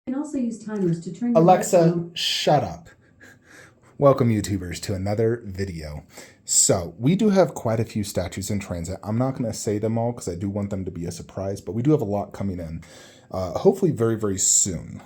You can also use timers to turn your Alexa, shut up. Welcome, YouTubers, to another video. So, we do have quite a few statues in transit. I'm not going to say them all because I do want them to be a surprise, but we do have a lot coming in, hopefully very, very soon.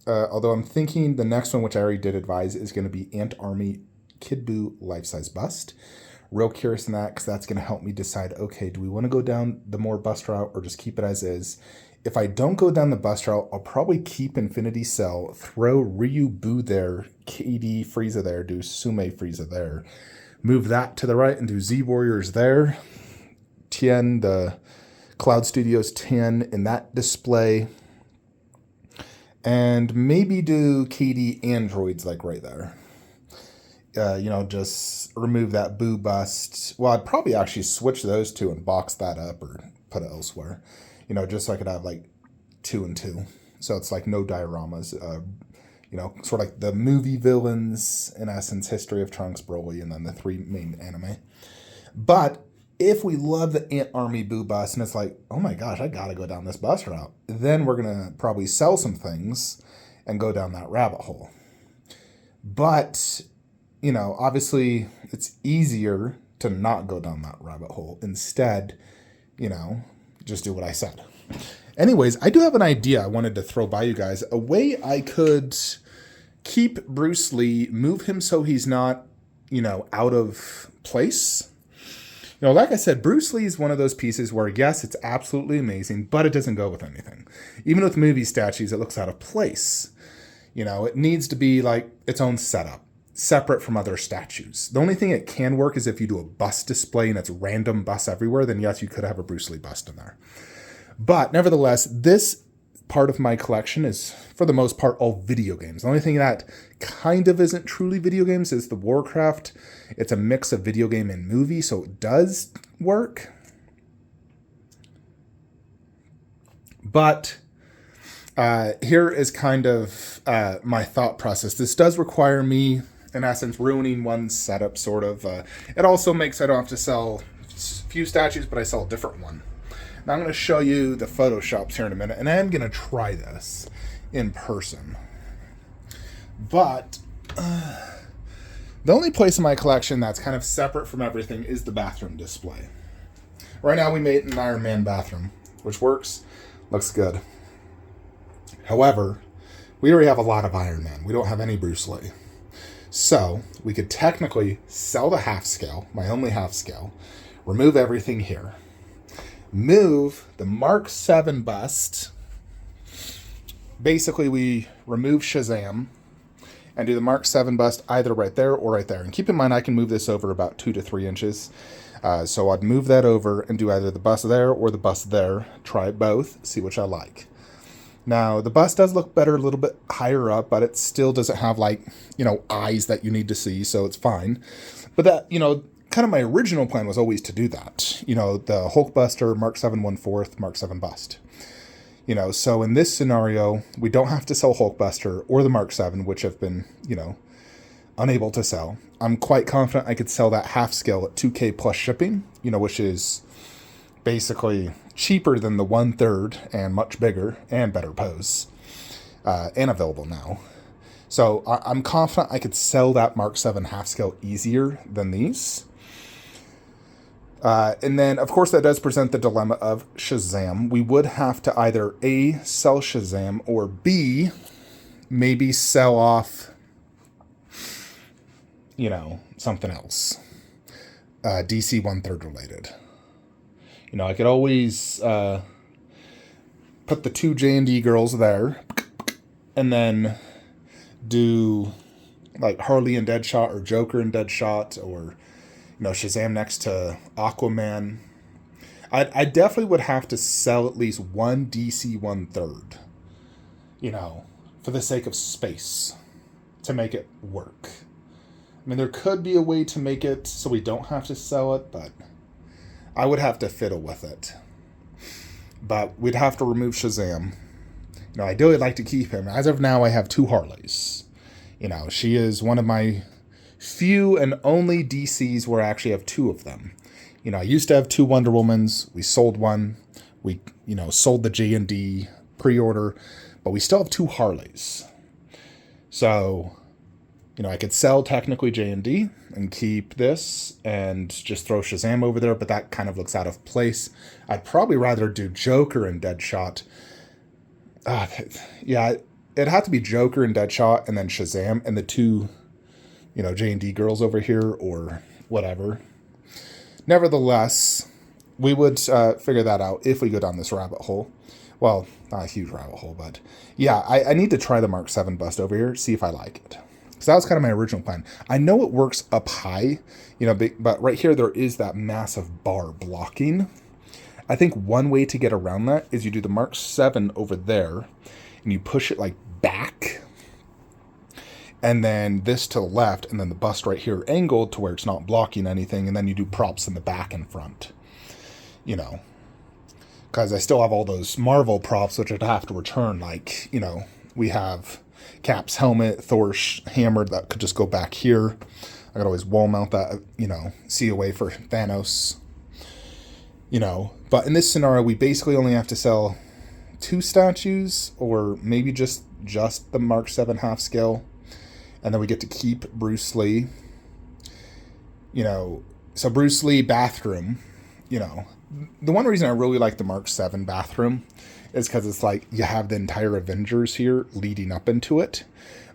Although I'm thinking the next one, which I already did advise, is going to be Ant Army Kid Buu life-size bust. Real curious in that because that's going to help me decide, okay, do we want to go down the more bust route or just keep it as is? If I don't go down the bust route, I'll probably keep Infinity Cell, throw Ryu Buu there, KD Frieza there, do Sume Frieza there. Move that to the right and do Z Warriors there. Tien, the Cloud Studios Tien in that display. And maybe do KD Androids like right there. Just remove that Buu bust. Well, I'd probably actually switch those two and box that up or put it elsewhere. Just so I could have like 2 and 2. So it's like no dioramas. Sort of like the movie villains, in essence, History of Trunks, Broly, and then the 3 main anime. But if we love the Ant Army Buu bust and it's like, oh my gosh, I gotta go down this bus route, then we're gonna probably sell some things and go down that rabbit hole. But, obviously it's easier to not go down that rabbit hole. Instead, just do what I said. Anyways, I do have an idea I wanted to throw by you guys. A way I could keep Bruce Lee, move him so he's not, out of place. Like I said, Bruce Lee is one of those pieces where, yes, it's absolutely amazing, but it doesn't go with anything. Even with movie statues, it looks out of place. It needs to be like its own setup, separate from other statues. The only thing it can work is if you do a bust display and it's random busts everywhere, then yes, you could have a Bruce Lee bust in there. But nevertheless, this part of my collection is, for the most part, all video games. The only thing that kind of isn't truly video games is the Warcraft. It's a mix of video game and movie, so it does work. But here is kind of my thought process. This does require me, in essence, ruining one setup, sort of. It also makes I don't have to sell a few statues, but I sell a different one. Now I'm going to show you the Photoshops here in a minute, and I am going to try this in person. But the only place in my collection that's kind of separate from everything is the bathroom display. Right now we made an Iron Man bathroom, which works, looks good. However, we already have a lot of Iron Man. We don't have any Bruce Lee. So we could technically sell the half scale, my only half scale, remove everything here. Move the Mark 7 bust. Basically, we remove Shazam and do the Mark 7 bust either right there or right there. And keep in mind, I can move this over about 2 to 3 inches. So I'd move that over and do either the bust there or the bust there. Try both, see which I like. Now, the bust does look better a little bit higher up, but it still doesn't have, eyes that you need to see, so it's fine. But that, kind of my original plan was always to do that. The Hulkbuster, Mark 7 1/4, Mark 7 bust. So in this scenario, we don't have to sell Hulkbuster or the Mark 7, which have been, unable to sell. I'm quite confident I could sell that half scale at 2K plus shipping, which is basically cheaper than the 1/3 and much bigger and better pose, and available now. So I'm confident I could sell that Mark 7 half scale easier than these. And then, of course, that does present the dilemma of Shazam. We would have to either A, sell Shazam, or B, maybe sell off, something else. DC 1/3 related. I could always put the 2 J&D girls there, and then do like Harley and Deadshot or Joker and Deadshot, or Shazam next to Aquaman. I definitely would have to sell at least one DC 1/3, for the sake of space, to make it work. I mean, there could be a way to make it so we don't have to sell it, but I would have to fiddle with it. But we'd have to remove Shazam. Ideally I'd like to keep him. As of now, I have 2 Harleys. She is one of my few and only DCs where I actually have 2 of them. I used to have 2 Wonder Womans. We sold one. We, sold the J&D pre-order. but we still have 2 Harleys. So, you know, I could sell technically J&D and keep this and just throw Shazam over there, but that kind of looks out of place. I'd probably rather do Joker and Deadshot. Yeah, it'd have to be Joker and Deadshot and then Shazam and the 2, you know, J&D girls over here or whatever. Nevertheless, we would figure that out if we go down this rabbit hole. Well, not a huge rabbit hole, but yeah, I need to try the Mark 7 bust over here, see if I like it. So that was kind of my original plan. I know it works up high, you know, but right here there is that massive bar blocking. I think one way to get around that is you do the Mark 7 over there, and you push it like back, and then this to the left, and then the bust right here angled to where it's not blocking anything, and then you do props in the back and front, you know. Because I still have all those Marvel props, which I'd have to return, like, you know, we have Cap's helmet, Thor's hammer that could just go back here. I could always wall mount that, you know, COA for Thanos, you know. But in this scenario, we basically only have to sell 2 statues, or maybe just the Mark 7 half scale, and then we get to keep Bruce Lee, you know. So Bruce Lee bathroom, you know, the one reason I really like the Mark 7 bathroom is because it's like you have the entire Avengers here leading up into it,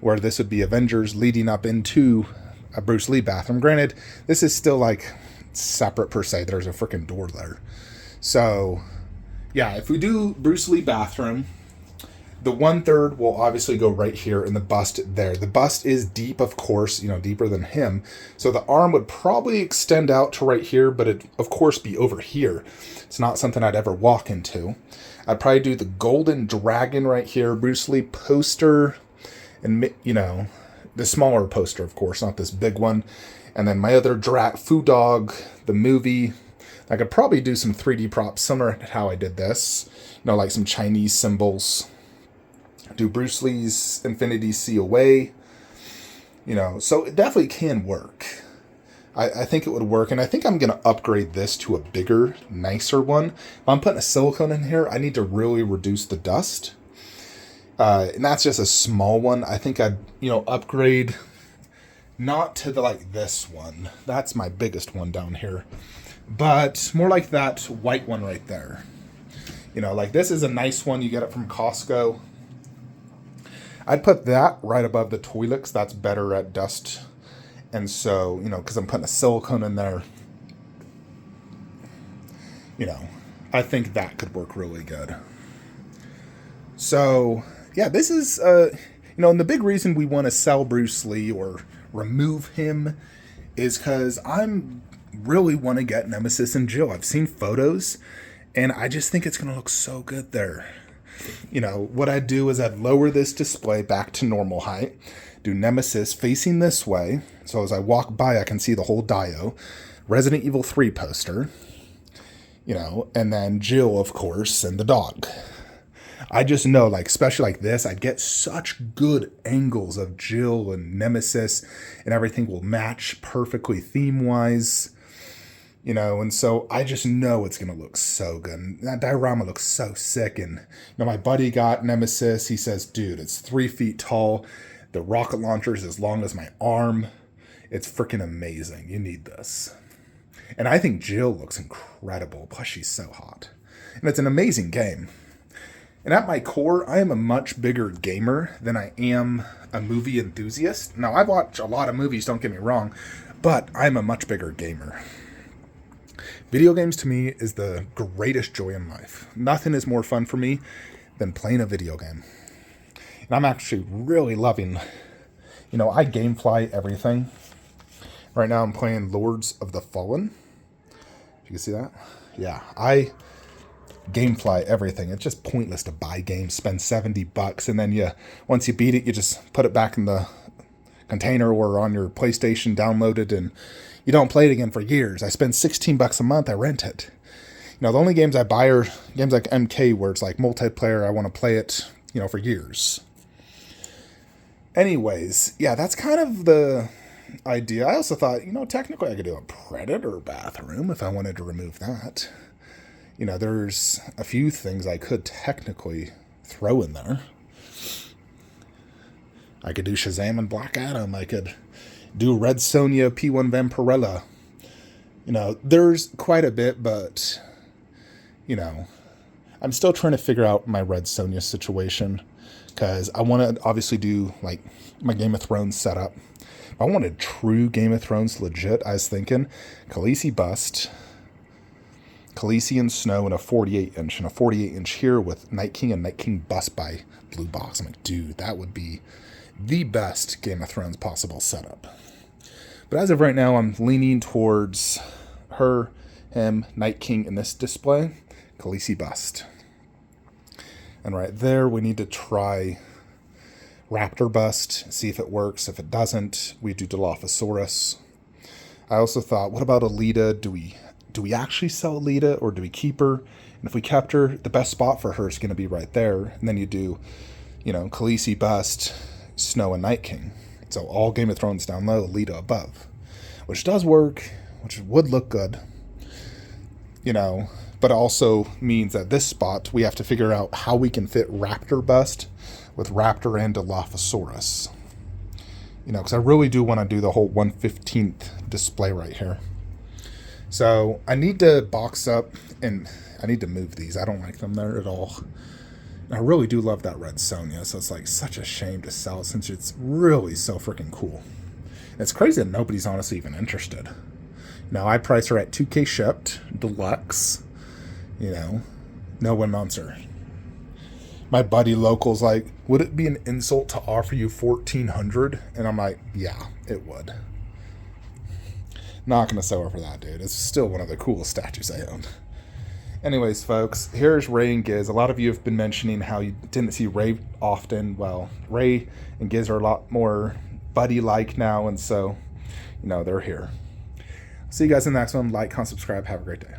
where this would be Avengers leading up into a Bruce Lee bathroom. Granted, this is still like separate per se. There's a freaking door there. So yeah, if we do Bruce Lee bathroom, the 1/3 will obviously go right here and the bust there. The bust is deep, of course, you know, deeper than him. So the arm would probably extend out to right here, but it'd, of course, be over here. It's not something I'd ever walk into. I'd probably do the golden dragon right here, Bruce Lee poster, and, you know, the smaller poster, of course, not this big one. And then my other Foo Dog, the movie. I could probably do some 3D props similar to how I did this. You know, like some Chinese symbols. Do Bruce Lee's Infinity COA. You know, so it definitely can work. I think it would work, and I think I'm going to upgrade this to a bigger, nicer one. If I'm putting a silicone in here, I need to really reduce the dust. And that's just a small one. I think I'd, you know, upgrade not to the, like, this one. That's my biggest one down here. But more like that white one right there. You know, like this is a nice one. You get it from Costco. I'd put that right above the Toilix. That's better at dust. And so, you know, because I'm putting a silicone in there, you know, I think that could work really good. So, yeah, this is, you know, and the big reason we want to sell Bruce Lee or remove him is because I'm really want to get Nemesis and Jill. I've seen photos, and I just think it's going to look so good there. You know, what I'd do is I'd lower this display back to normal height, do Nemesis facing this way, so as I walk by I can see the whole Dio, Resident Evil 3 poster, you know, and then Jill, of course, and the dog. I just know, like, especially like this, I'd get such good angles of Jill and Nemesis, and everything will match perfectly theme-wise. You know, and so I just know it's going to look so good. And that diorama looks so sick. And, you know, my buddy got Nemesis. He says, dude, it's 3 feet tall. The rocket launcher is as long as my arm. It's freaking amazing. You need this. And I think Jill looks incredible. Plus, she's so hot. And it's an amazing game. And at my core, I am a much bigger gamer than I am a movie enthusiast. Now, I've watched a lot of movies, don't get me wrong, but I'm a much bigger gamer. Video games to me is the greatest joy in life. Nothing is more fun for me than playing a video game. And I'm actually really loving, you know, I gamefly everything. Right now I'm playing Lords of the Fallen. You can see that? Yeah, I gamefly everything. It's just pointless to buy games, spend $70, and then once you beat it, you just put it back in the container or on your PlayStation, download it, and you don't play it again for years. I spend $16 a month, I rent it. You know, the only games I buy are games like MK, where it's like multiplayer, I want to play it, you know, for years. Anyways, yeah, that's kind of the idea. I also thought, you know, technically I could do a Predator bathroom if I wanted to remove that. You know, there's a few things I could technically throw in there. I could do Shazam and Black Adam. I could do Red Sonja, P1 Vampirella. You know, there's quite a bit, but, you know, I'm still trying to figure out my Red Sonja situation, because I want to obviously do, like, my Game of Thrones setup. If I wanted true Game of Thrones legit, I was thinking Khaleesi bust, Khaleesi and Snow in a 48-inch, and a 48-inch here with Night King and Night King bust by Blue Box. I'm like, dude, that would be the best Game of Thrones possible setup. But as of right now, I'm leaning towards her, him, Night King in this display, Khaleesi bust. And right there, we need to try Raptor bust, see if it works. If it doesn't, we do Dilophosaurus. I also thought, what about Alita? Do we actually sell Alita, or do we keep her? And if we kept her, the best spot for her is going to be right there. And then you do, you know, Khaleesi bust, Snow and Night King. So all Game of Thrones down low, Alita above. Which does work, which would look good. You know, but it also means that this spot, we have to figure out how we can fit Raptor bust with Raptor and Dilophosaurus. You know, because I really do want to do the whole 1/15th display right here. So I need to box up, and I need to move these. I don't like them there at all. And I really do love that Red Sonja, so it's like such a shame to sell it since it's really so freaking cool. And it's crazy that nobody's honestly even interested. Now I price her at $2K shipped, deluxe. You know, no one wants her. My buddy local's like, would it be an insult to offer you $1,400? And I'm like, yeah, it would. Not gonna sell her for that, dude. It's still one of the coolest statues I own. Anyways, folks, here's Ray and Giz. A lot of you have been mentioning how you didn't see Ray often. Well, Ray and Giz are a lot more buddy-like now, and so, you know, they're here. See you guys in the next one. Like, comment, subscribe. Have a great day.